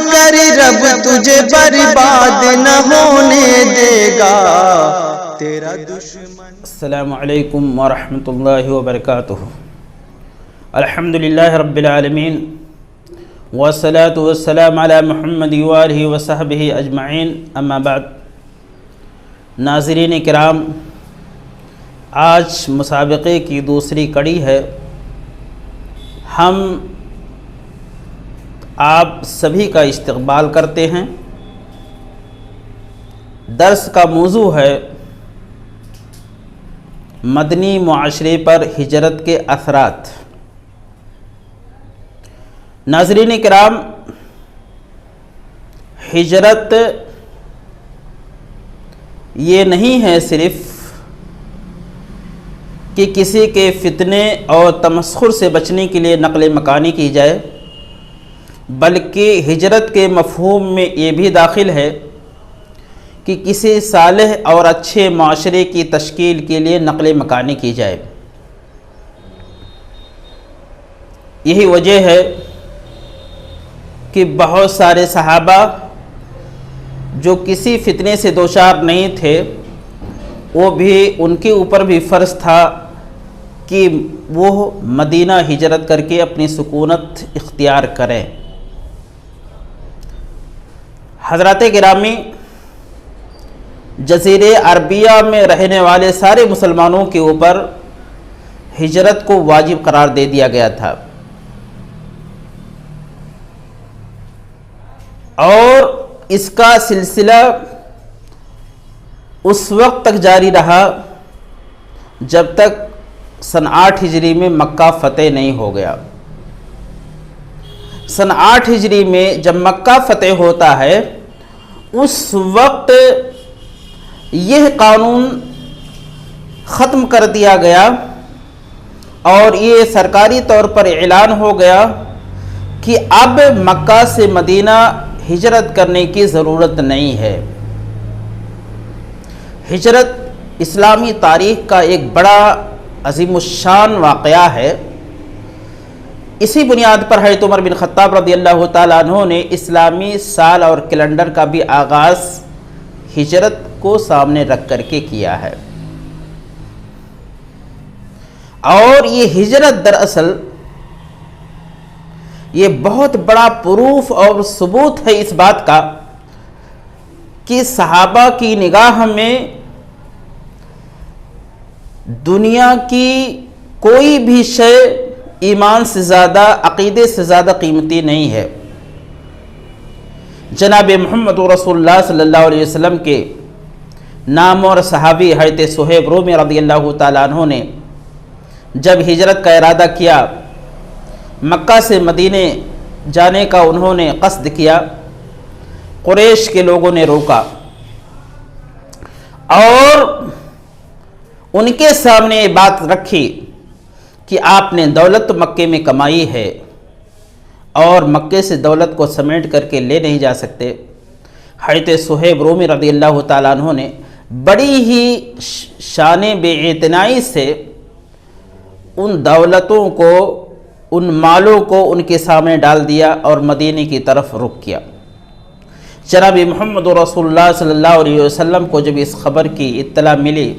کر رب تجھے برباد نہ ہونے دے گا تیرا دشمن۔ السلام علیکم ورحمۃ اللہ وبرکاتہ۔ الحمدللہ رب العالمین والصلاة والسلام علی محمد وآلہ وصحبہ اجمعین، اما بعد۔ ناظرین کرام، آج مسابقے کی دوسری کڑی ہے۔ ہم آپ سبھی کا استقبال کرتے ہیں۔ درس کا موضوع ہے مدنی معاشرے پر ہجرت کے اثرات۔ ناظرین کرام، ہجرت یہ نہیں ہے صرف کہ کسی کے فتنے اور تمسخر سے بچنے کے لیے نقل مکانی کی جائے، بلکہ ہجرت کے مفہوم میں یہ بھی داخل ہے کہ کسی صالح اور اچھے معاشرے کی تشکیل کے لیے نقل مکانی کی جائے۔ یہی وجہ ہے کہ بہت سارے صحابہ جو کسی فتنے سے دوچار نہیں تھے، وہ بھی ان کے اوپر بھی فرض تھا کہ وہ مدینہ ہجرت کر کے اپنی سکونت اختیار کریں۔ حضرات گرامی، جزیرہ عربیہ میں رہنے والے سارے مسلمانوں کے اوپر ہجرت کو واجب قرار دے دیا گیا تھا، اور اس کا سلسلہ اس وقت تک جاری رہا جب تک سن 8 ہجری میں مکہ فتح نہیں ہو گیا۔ سن 8 ہجری میں جب مکہ فتح ہوتا ہے، اس وقت یہ قانون ختم کر دیا گیا اور یہ سرکاری طور پر اعلان ہو گیا کہ اب مکہ سے مدینہ ہجرت کرنے کی ضرورت نہیں ہے۔ ہجرت اسلامی تاریخ کا ایک بڑا عظیم الشان واقعہ ہے۔ اسی بنیاد پر حضرت عمر بن خطاب رضی اللہ تعالیٰ عنہ نے اسلامی سال اور کیلنڈر کا بھی آغاز ہجرت کو سامنے رکھ کر کے کیا ہے۔ اور یہ ہجرت دراصل یہ بہت بڑا پروف اور ثبوت ہے اس بات کا کہ صحابہ کی نگاہ میں دنیا کی کوئی بھی شے ایمان سے زیادہ، عقیدے سے زیادہ قیمتی نہیں ہے۔ جناب محمد رسول اللہ صلی اللہ علیہ وسلم کے نام اور صحابی حضرت صہیب رومی رضی اللہ تعالیٰ عنہ نے جب ہجرت کا ارادہ کیا، مکہ سے مدینے جانے کا انہوں نے قصد کیا، قریش کے لوگوں نے روکا اور ان کے سامنے یہ بات رکھی کہ آپ نے دولت مکے میں کمائی ہے اور مکے سے دولت کو سمیٹ کر کے لے نہیں جا سکتے۔ حضرت صہیب رومی رضی اللہ تعالیٰ عنہ نے بڑی ہی شان بے اعتنائی سے ان دولتوں کو، ان مالوں کو ان کے سامنے ڈال دیا اور مدینے کی طرف رخ کیا۔ جناب محمد رسول اللہ صلی اللہ علیہ وسلم کو جب اس خبر کی اطلاع ملی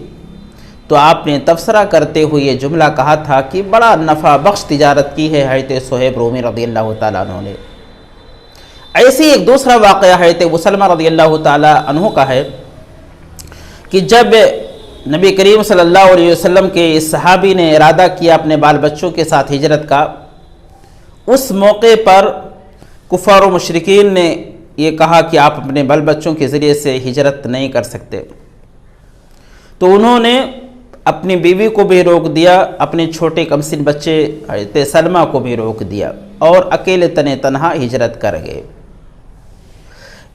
تو آپ نے تبصرہ کرتے ہوئے یہ جملہ کہا تھا کہ بڑا نفع بخش تجارت کی ہے حضرت صہیب رومی رضی اللہ تعالیٰ عنہ نے۔ ایسی ایک دوسرا واقعہ حضرت سلمہ رضی اللہ تعالیٰ عنہ کا ہے کہ جب نبی کریم صلی اللہ علیہ وسلم کے اس صحابی نے ارادہ کیا اپنے بال بچوں کے ساتھ ہجرت کا، اس موقع پر کفار و مشرکین نے یہ کہا کہ آپ اپنے بال بچوں کے ذریعے سے ہجرت نہیں کر سکتے، تو انہوں نے اپنی بیوی کو بھی روک دیا، اپنے چھوٹے کمسن بچے حضرت سلمہ کو بھی روک دیا اور اکیلے تنہا ہجرت کر گئے۔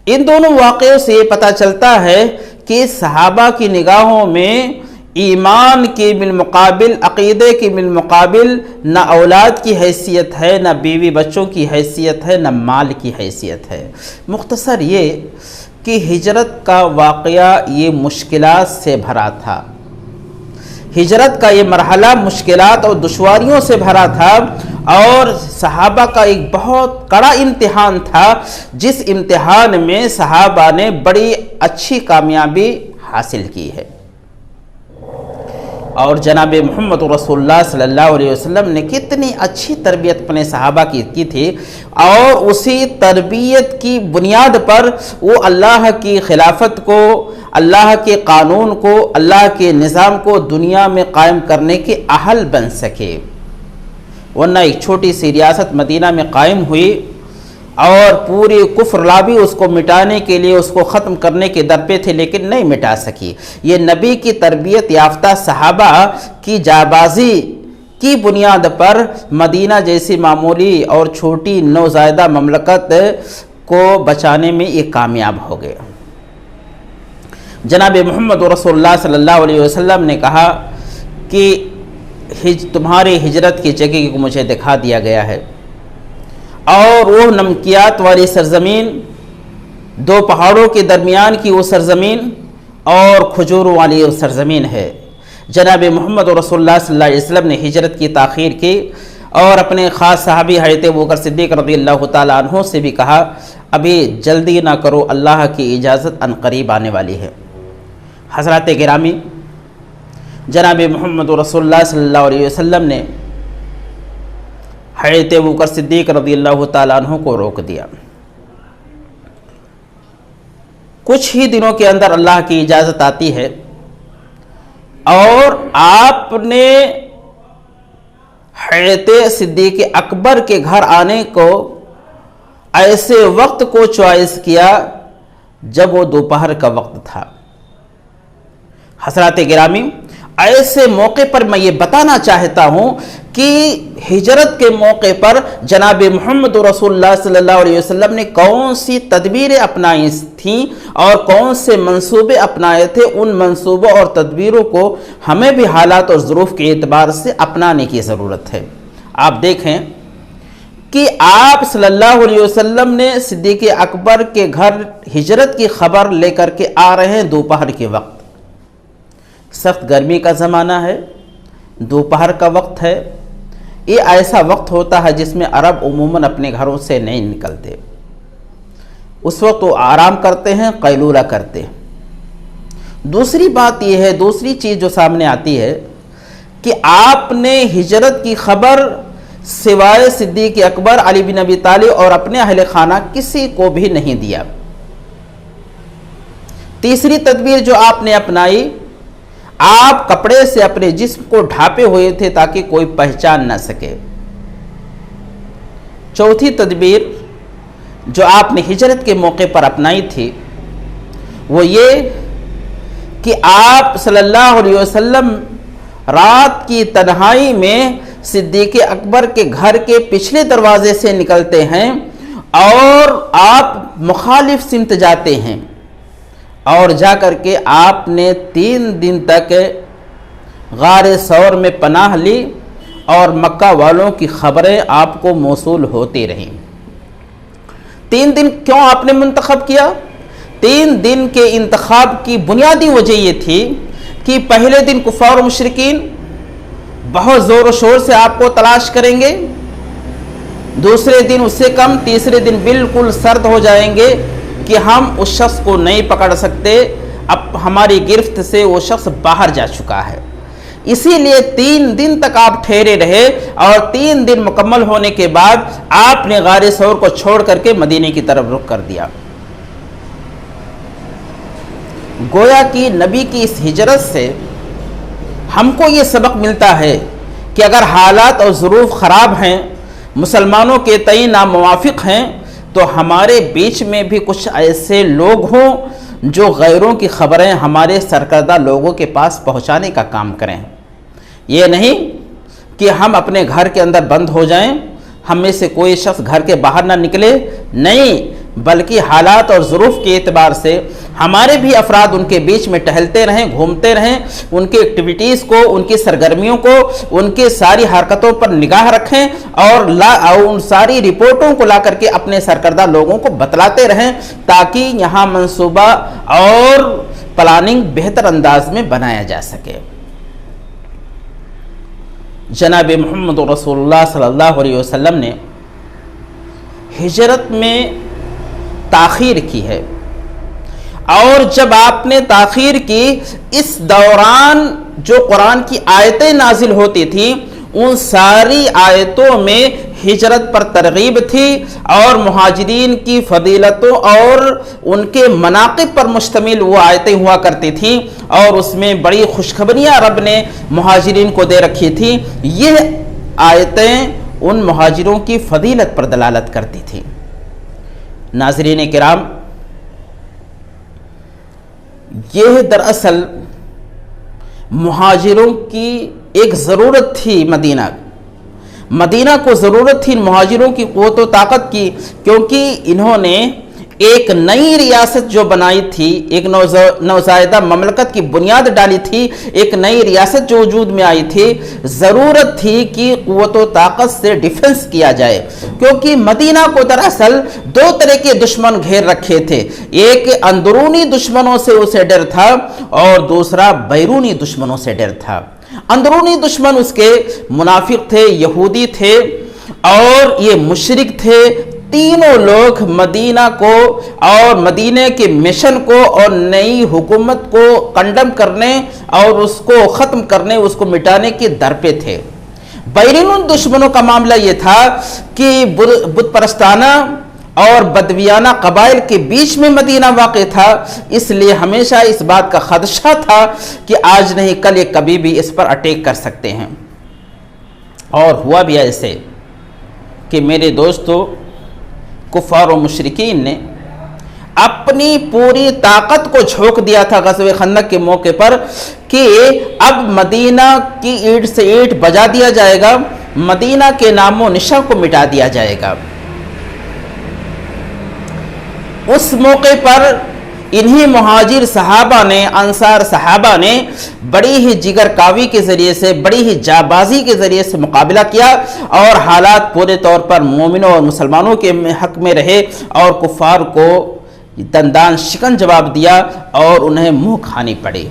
ان دونوں واقعوں سے یہ پتہ چلتا ہے کہ صحابہ کی نگاہوں میں ایمان کے بالمقابل، عقیدے کے بالمقابل نہ اولاد کی حیثیت ہے، نہ بیوی بچوں کی حیثیت ہے، نہ مال کی حیثیت ہے۔ مختصر یہ کہ ہجرت کا واقعہ یہ مشکلات سے بھرا تھا، ہجرت کا یہ مرحلہ مشکلات اور دشواریوں سے بھرا تھا اور صحابہ کا ایک بہت کڑا امتحان تھا، جس امتحان میں صحابہ نے بڑی اچھی کامیابی حاصل کی ہے۔ اور جناب محمد رسول اللہ صلی اللہ علیہ وسلم نے کتنی اچھی تربیت اپنے صحابہ کی تھی، اور اسی تربیت کی بنیاد پر وہ اللہ کی خلافت کو، اللہ کے قانون کو، اللہ کے نظام کو دنیا میں قائم کرنے کے اہل بن سکے۔ ورنہ ایک چھوٹی سی ریاست مدینہ میں قائم ہوئی اور پوری کفر لابی اس کو مٹانے کے لیے، اس کو ختم کرنے کے در پہ تھے، لیکن نہیں مٹا سکی۔ یہ نبی کی تربیت یافتہ صحابہ کی جابازی کی بنیاد پر مدینہ جیسی معمولی اور چھوٹی نوزائیدہ مملکت کو بچانے میں یہ کامیاب ہو گئے۔ جناب محمد رسول اللہ صلی اللہ علیہ وسلم نے کہا کہ تمہاری ہجرت کی جگہ کو مجھے دکھا دیا گیا ہے، اور وہ نمکیات والی سرزمین، دو پہاڑوں کے درمیان کی وہ سرزمین اور کھجوروں والی وہ سرزمین ہے۔ جناب محمد رسول اللہ صلی اللہ علیہ وسلم نے ہجرت کی تاخیر کی اور اپنے خاص صحابی حضرت ابوبکر صدیق رضی اللہ تعالیٰ عنہ سے بھی کہا ابھی جلدی نہ کرو، اللہ کی اجازت ان قریب آنے والی ہے۔ حضرات گرامی، جناب محمد رسول اللہ صلی اللہ علیہ وسلم نے حضرت ابوبکر صدیق رضی اللہ تعالیٰ عنہ کو روک دیا۔ کچھ ہی دنوں کے اندر اللہ کی اجازت آتی ہے اور آپ نے حضرت صدیق اکبر کے گھر آنے کو ایسے وقت کو چوائس کیا جب وہ دوپہر کا وقت تھا۔ حضرات گرامی، ایسے موقع پر میں یہ بتانا چاہتا ہوں کہ ہجرت کے موقع پر جناب محمد رسول اللہ صلی اللہ علیہ وسلم نے کون سی تدبیریں اپنائی تھیں اور کون سے منصوبے اپنائے تھے۔ ان منصوبوں اور تدبیروں کو ہمیں بھی حالات اور ظروف کے اعتبار سے اپنانے کی ضرورت ہے۔ آپ دیکھیں کہ آپ صلی اللہ علیہ وسلم نے صدیق اکبر کے گھر ہجرت کی خبر لے کر کے آ رہے ہیں دوپہر کے وقت۔ سخت گرمی کا زمانہ ہے، دوپہر کا وقت ہے۔ یہ ایسا وقت ہوتا ہے جس میں عرب عموماً اپنے گھروں سے نہیں نکلتے، اس وقت وہ آرام کرتے ہیں، قیلولہ کرتے ہیں۔ دوسری بات یہ ہے، دوسری چیز جو سامنے آتی ہے کہ آپ نے ہجرت کی خبر سوائے صدیق اکبر، علی بن ابی طالب اور اپنے اہل خانہ کسی کو بھی نہیں دیا۔ تیسری تدبیر جو آپ نے اپنائی، آپ کپڑے سے اپنے جسم کو ڈھانپے ہوئے تھے تاکہ کوئی پہچان نہ سکے۔ چوتھی تدبیر جو آپ نے ہجرت کے موقع پر اپنائی تھی وہ یہ کہ آپ صلی اللہ علیہ وسلم رات کی تنہائی میں صدیق اکبر کے گھر کے پچھلے دروازے سے نکلتے ہیں اور آپ مخالف سمت جاتے ہیں، اور جا کر کے آپ نے 3 دن تک غار ثور میں پناہ لی اور مکہ والوں کی خبریں آپ کو موصول ہوتی رہیں۔ 3 دن کیوں آپ نے منتخب کیا؟ 3 دن کے انتخاب کی بنیادی وجہ یہ تھی کہ پہلے دن کفار و مشرکین بہت زور و شور سے آپ کو تلاش کریں گے، دوسرے دن اس سے کم، تیسرے دن بالکل سرد ہو جائیں گے کہ ہم اس شخص کو نہیں پکڑ سکتے، اب ہماری گرفت سے وہ شخص باہر جا چکا ہے۔ اسی لیے 3 دن تک آپ ٹھہرے رہے، اور 3 دن مکمل ہونے کے بعد آپ نے غار ثور کو چھوڑ کر کے مدینے کی طرف رخ کر دیا۔ گویا کہ نبی کی اس ہجرت سے ہم کو یہ سبق ملتا ہے کہ اگر حالات اور ظروف خراب ہیں، مسلمانوں کے تئیں ناموافق ہیں، تو ہمارے بیچ میں بھی کچھ ایسے لوگ ہوں جو غیروں کی خبریں ہمارے سرکردہ لوگوں کے پاس پہنچانے کا کام کریں۔ یہ نہیں کہ ہم اپنے گھر کے اندر بند ہو جائیں، ہم میں سے کوئی شخص گھر کے باہر نہ نکلے، نہیں، بلکہ حالات اور ظروف کے اعتبار سے ہمارے بھی افراد ان کے بیچ میں ٹہلتے رہیں، گھومتے رہیں، ان کی ایکٹیویٹیز کو، ان کی سرگرمیوں کو، ان کے ساری حرکتوں پر نگاہ رکھیں اور ان ساری رپورٹوں کو لا کر کے اپنے سرکردہ لوگوں کو بتلاتے رہیں، تاکہ یہاں منصوبہ اور پلاننگ بہتر انداز میں بنایا جا سکے۔ جناب محمد رسول اللہ صلی اللہ علیہ وسلم نے ہجرت میں تاخیر کی ہے، اور جب آپ نے تاخیر کی، اس دوران جو قرآن کی آیتیں نازل ہوتی تھیں ان ساری آیتوں میں ہجرت پر ترغیب تھی، اور مہاجرین کی فضیلتوں اور ان کے مناقب پر مشتمل وہ آیتیں ہوا کرتی تھیں، اور اس میں بڑی خوشخبریاں رب نے مہاجرین کو دے رکھی تھیں۔ یہ آیتیں ان مہاجروں کی فضیلت پر دلالت کرتی تھیں۔ ناظرین کرام، یہ دراصل مہاجروں کی ایک ضرورت تھی، مدینہ کو ضرورت تھی ان مہاجروں کی قوت و طاقت کی، کیونکہ انہوں نے ایک نئی ریاست جو بنائی تھی، ایک نوزائیدہ مملکت کی بنیاد ڈالی تھی، ایک نئی ریاست جو وجود میں آئی تھی، ضرورت تھی کہ قوت و طاقت سے ڈیفنس کیا جائے، کیونکہ مدینہ کو دراصل دو طرح کے دشمن گھیر رکھے تھے، ایک اندرونی دشمنوں سے اسے ڈر تھا اور دوسرا بیرونی دشمنوں سے ڈر تھا۔ اندرونی دشمن اس کے منافق تھے، یہودی تھے اور یہ مشرک تھے۔ تینوں لوگ مدینہ کو اور مدینہ کے مشن کو اور نئی حکومت کو کنڈم کرنے اور اس کو ختم کرنے، اس کو مٹانے کے در پہ تھے۔ بیرون دشمنوں کا معاملہ یہ تھا کہ بت پرستانہ اور بدویانہ قبائل کے بیچ میں مدینہ واقع تھا، اس لیے ہمیشہ اس بات کا خدشہ تھا کہ آج نہیں کل یہ کبھی بھی اس پر اٹیک کر سکتے ہیں۔ اور ہوا بھی ایسے کہ میرے دوستو، کفار و مشرکین نے اپنی پوری طاقت کو جھونک دیا تھا غزوہ خندق کے موقع پر کہ اب مدینہ کی اینٹ سے اینٹ بجا دیا جائے گا، مدینہ کے نام و نشان کو مٹا دیا جائے گا۔ اس موقع پر انہی مہاجر صحابہ نے، انصار صحابہ نے بڑی ہی جگر کاوی کے ذریعے سے، بڑی ہی جابازی کے ذریعے سے مقابلہ کیا، اور حالات پورے طور پر مومنوں اور مسلمانوں کے حق میں رہے، اور کفار کو دندان شکن جواب دیا اور انہیں منہ کھانی پڑی۔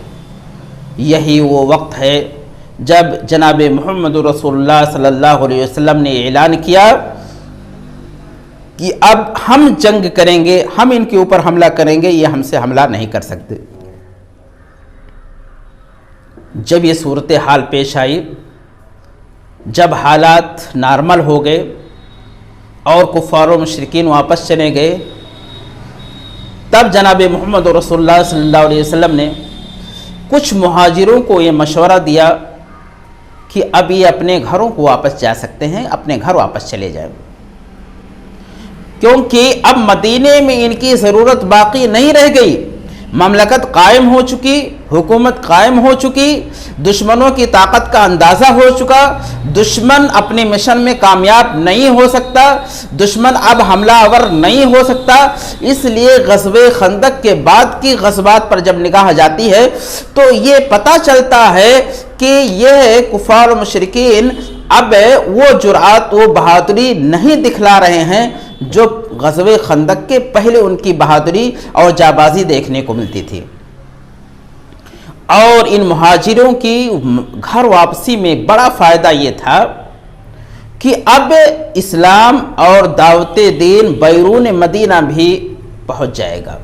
یہی وہ وقت ہے جب جناب محمد رسول اللہ صلی اللہ علیہ وسلم نے اعلان کیا کہ اب ہم جنگ کریں گے، ہم ان کے اوپر حملہ کریں گے، یہ ہم سے حملہ نہیں کر سکتے۔ جب یہ صورتحال پیش آئی، جب حالات نارمل ہو گئے اور کفار و مشرکین واپس چلے گئے، تب جناب محمد رسول اللہ صلی اللہ علیہ وسلم نے کچھ مہاجروں کو یہ مشورہ دیا کہ اب یہ اپنے گھروں کو واپس جا سکتے ہیں، اپنے گھر واپس چلے جائیں، کیونکہ اب مدینے میں ان کی ضرورت باقی نہیں رہ گئی، مملکت قائم ہو چکی، حکومت قائم ہو چکی، دشمنوں کی طاقت کا اندازہ ہو چکا، دشمن اپنے مشن میں کامیاب نہیں ہو سکتا، دشمن اب حملہ آور نہیں ہو سکتا۔ اس لیے غزوہ خندق کے بعد کی غزوات پر جب نگاہ جاتی ہے تو یہ پتہ چلتا ہے کہ یہ کفار و مشرکین اب وہ جرأت، وہ بہادری نہیں دکھلا رہے ہیں جو غزوہ خندق کے پہلے ان کی بہادری اور جابازی دیکھنے کو ملتی تھی۔ اور ان مہاجروں کی گھر واپسی میں بڑا فائدہ یہ تھا کہ اب اسلام اور دعوت دین بیرون مدینہ بھی پہنچ جائے گا،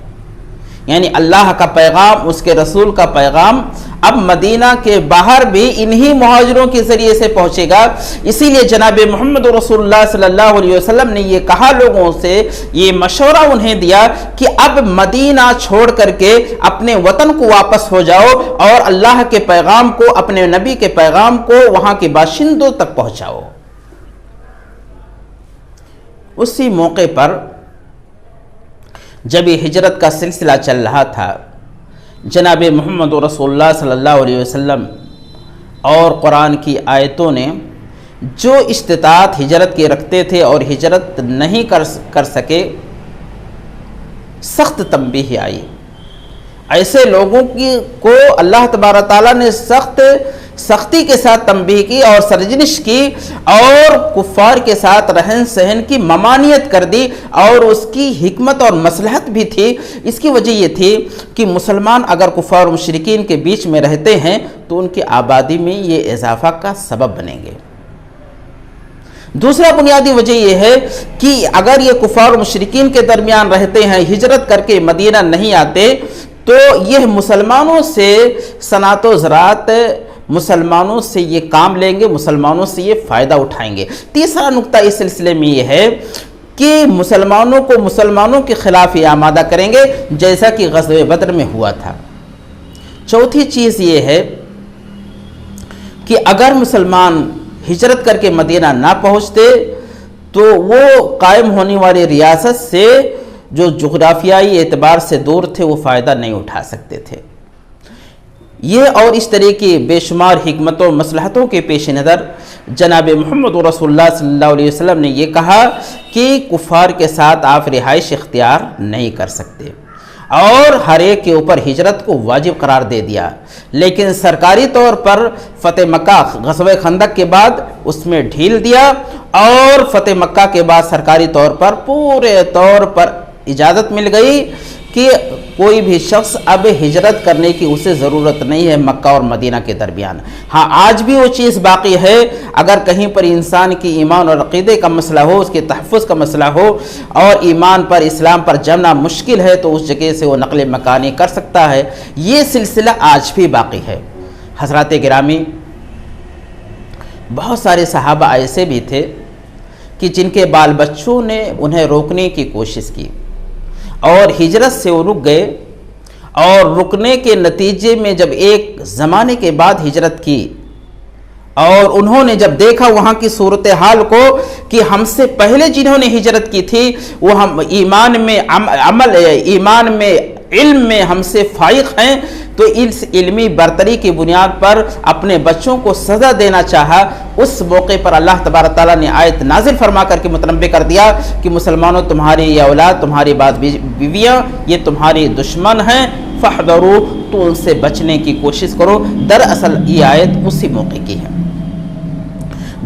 یعنی اللہ کا پیغام، اس کے رسول کا پیغام اب مدینہ کے باہر بھی انہی مہاجروں کے ذریعے سے پہنچے گا۔ اسی لیے جناب محمد رسول اللہ صلی اللہ علیہ وسلم نے یہ کہا لوگوں سے، یہ مشورہ انہیں دیا کہ اب مدینہ چھوڑ کر کے اپنے وطن کو واپس ہو جاؤ اور اللہ کے پیغام کو، اپنے نبی کے پیغام کو وہاں کے باشندوں تک پہنچاؤ۔ اسی موقع پر جب یہ ہجرت کا سلسلہ چل رہا تھا، جناب محمد رسول اللہ صلی اللہ علیہ وسلم اور قرآن کی آیتوں نے جو استطاعت ہجرت کے رکھتے تھے اور ہجرت نہیں کر سکے، سخت تنبیہ آئی۔ ایسے لوگوں کو اللہ تبارک تعالیٰ نے سخت سختی کے ساتھ تنبیہ کی اور سرزنش کی اور کفار کے ساتھ رہن سہن کی ممانعت کر دی، اور اس کی حکمت اور مصلحت بھی تھی۔ اس کی وجہ یہ تھی کہ مسلمان اگر کفار و مشرکین کے بیچ میں رہتے ہیں تو ان کی آبادی میں یہ اضافہ کا سبب بنیں گے۔ دوسرا بنیادی وجہ یہ ہے کہ اگر یہ کفار و مشرکین کے درمیان رہتے ہیں، ہجرت کر کے مدینہ نہیں آتے، تو یہ مسلمانوں سے صنعت و زراعت، مسلمانوں سے یہ کام لیں گے، مسلمانوں سے یہ فائدہ اٹھائیں گے۔ تیسرا نقطہ اس سلسلے میں یہ ہے کہ مسلمانوں کو مسلمانوں کے خلاف یہ آمادہ کریں گے، جیسا کہ غزوہ بدر میں ہوا تھا۔ چوتھی چیز یہ ہے کہ اگر مسلمان ہجرت کر کے مدینہ نہ پہنچتے تو وہ قائم ہونے والی ریاست سے جو جغرافیائی اعتبار سے دور تھے وہ فائدہ نہیں اٹھا سکتے تھے۔ یہ اور اس طرح کی بے شمار حکمتوں مصلحتوں کے پیش نظر جناب محمد رسول اللہ صلی اللہ علیہ وسلم نے یہ کہا کہ کفار کے ساتھ آپ رہائش اختیار نہیں کر سکتے، اور ہر ایک کے اوپر ہجرت کو واجب قرار دے دیا۔ لیکن سرکاری طور پر فتح مکہ غزوہ خندق کے بعد اس میں ڈھیل دیا، اور فتح مکہ کے بعد سرکاری طور پر پورے طور پر اجازت مل گئی کہ کوئی بھی شخص اب ہجرت کرنے کی اسے ضرورت نہیں ہے مکہ اور مدینہ کے درمیان۔ ہاں آج بھی وہ چیز باقی ہے، اگر کہیں پر انسان کی ایمان اور عقیدے کا مسئلہ ہو، اس کے تحفظ کا مسئلہ ہو، اور ایمان پر اسلام پر جمنا مشکل ہے تو اس جگہ سے وہ نقل مکانی کر سکتا ہے۔ یہ سلسلہ آج بھی باقی ہے۔ حضرات گرامی، بہت سارے صحابہ ایسے بھی تھے کہ جن کے بال بچوں نے انہیں روکنے کی کوشش کی اور ہجرت سے وہ رک گئے، اور رکنے کے نتیجے میں جب ایک زمانے کے بعد ہجرت کی اور انہوں نے جب دیکھا وہاں کی صورتحال کو کہ ہم سے پہلے جنہوں نے ہجرت کی تھی وہ ہم ایمان میں ایمان میں علم میں ہم سے فائق ہیں، تو اس علمی برتری کی بنیاد پر اپنے بچوں کو سزا دینا چاہا۔ اس موقع پر اللہ تبارک تعالیٰ نے آیت نازل فرما کر کے متنبہ کر دیا کہ مسلمانوں، تمہاری یہ اولاد، تمہاری بعض بیویاں یہ تمہاری دشمن ہیں، فاحذروا، تو ان سے بچنے کی کوشش کرو۔ دراصل یہ آیت اسی موقع کی ہے۔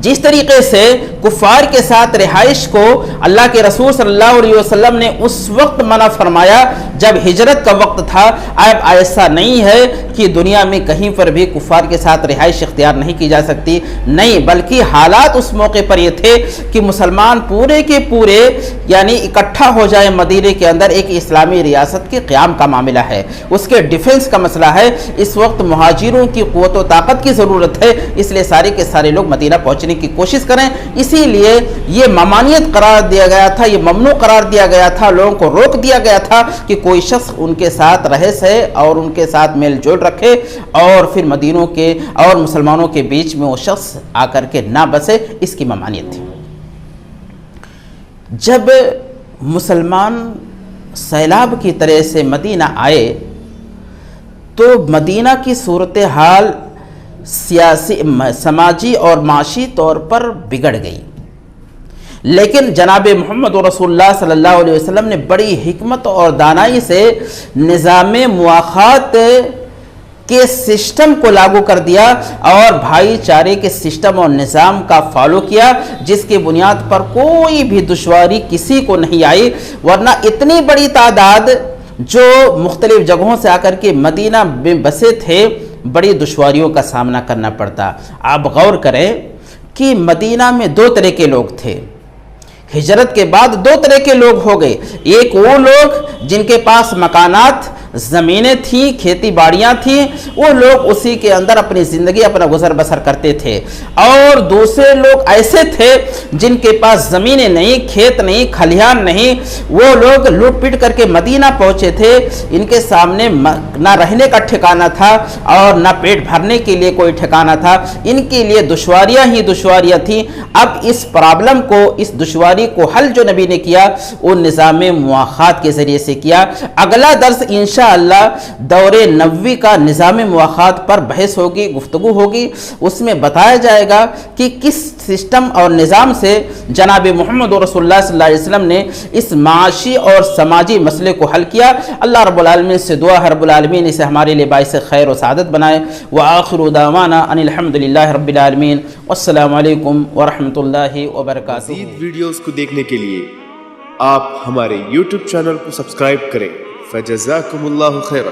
جس طریقے سے کفار کے ساتھ رہائش کو اللہ کے رسول صلی اللہ علیہ وسلم نے اس وقت منع فرمایا جب ہجرت کا وقت تھا، اب ایسا نہیں ہے کہ دنیا میں کہیں پر بھی کفار کے ساتھ رہائش اختیار نہیں کی جا سکتی، نہیں، بلکہ حالات اس موقع پر یہ تھے کہ مسلمان پورے کے پورے یعنی اکٹھا ہو جائے مدینے کے اندر، ایک اسلامی ریاست کے قیام کا معاملہ ہے، اس کے ڈیفنس کا مسئلہ ہے۔ اس وقت مہاجروں کی قوت و طاقت کی ضرورت ہے، اس لیے سارے کے سارے لوگ مدینہ پہنچنے کی کوشش کریں۔ اسی لیے یہ ممانعت قرار دیا گیا تھا، یہ ممنوع قرار دیا گیا تھا، لوگوں کو روک دیا گیا تھا کہ کوئی شخص ان کے ساتھ رہ سہے اور ان کے ساتھ میل جول رکھے، اور پھر مدینوں کے اور مسلمانوں کے بیچ میں وہ شخص آ کر کے نہ بسے، اس کی ممانعت تھی۔ جب مسلمان سیلاب کی طرح سے مدینہ آئے تو مدینہ کی صورتحال سیاسی، سماجی اور معاشی طور پر بگڑ گئی، لیکن جناب محمد رسول اللہ صلی اللہ علیہ وسلم نے بڑی حکمت اور دانائی سے نظام مواخات کے سسٹم کو لاگو کر دیا اور بھائی چارے کے سسٹم اور نظام کا فالو کیا، جس کی بنیاد پر کوئی بھی دشواری کسی کو نہیں آئی، ورنہ اتنی بڑی تعداد جو مختلف جگہوں سے آ کر کے مدینہ میں بسے تھے، بڑی دشواریوں کا سامنا کرنا پڑتا۔ آپ غور کریں کہ مدینہ میں دو طرح کے لوگ تھے، ہجرت کے بعد دو طرح کے لوگ ہو گئے۔ ایک وہ لوگ جن کے پاس مکانات، زمینیں تھیں، کھیتی باڑیاں تھیں، وہ لوگ اسی کے اندر اپنی زندگی، اپنا گزر بسر کرتے تھے، اور دوسرے لوگ ایسے تھے جن کے پاس زمینیں نہیں، کھیت نہیں، کھلیان نہیں، وہ لوگ لوٹ پٹ کر کے مدینہ پہنچے تھے، ان کے سامنے نہ رہنے کا ٹھکانہ تھا اور نہ پیٹ بھرنے کے لیے کوئی ٹھکانہ تھا، ان کے لیے دشواریاں ہی دشواریاں تھیں۔ اب اس پرابلم کو، اس دشواری کو حل جو نبی نے کیا وہ نظام مواخات کے ذریعے سے کیا۔ اگلا درس انشاءاللہ انشاءاللہ دور نبوی کا نظام مواخات پر بحث ہوگی، گفتگو ہوگی. اس میں بتایا جائے گا کہ کس سسٹم اور نظام سے جناب محمد رسول اللہ صلی اللہ علیہ وسلم نے اس معاشی اور سماجی مسئلے کو حل کیا. اللہ رب العالمین سے دعا ہے رب العالمین اسے ہمارے لیے باعث خیر و سعادت بنائے. وآخر دعوانا ان الحمدللہ رب العالمین والسلام علیکم ورحمۃ اللہ وبرکاتہ. مزید ویڈیوز کو دیکھنے کے لیے آپ ہمارے YouTube چینل کو سبسکرائب کریں. فجزاکم اللہ خیرا.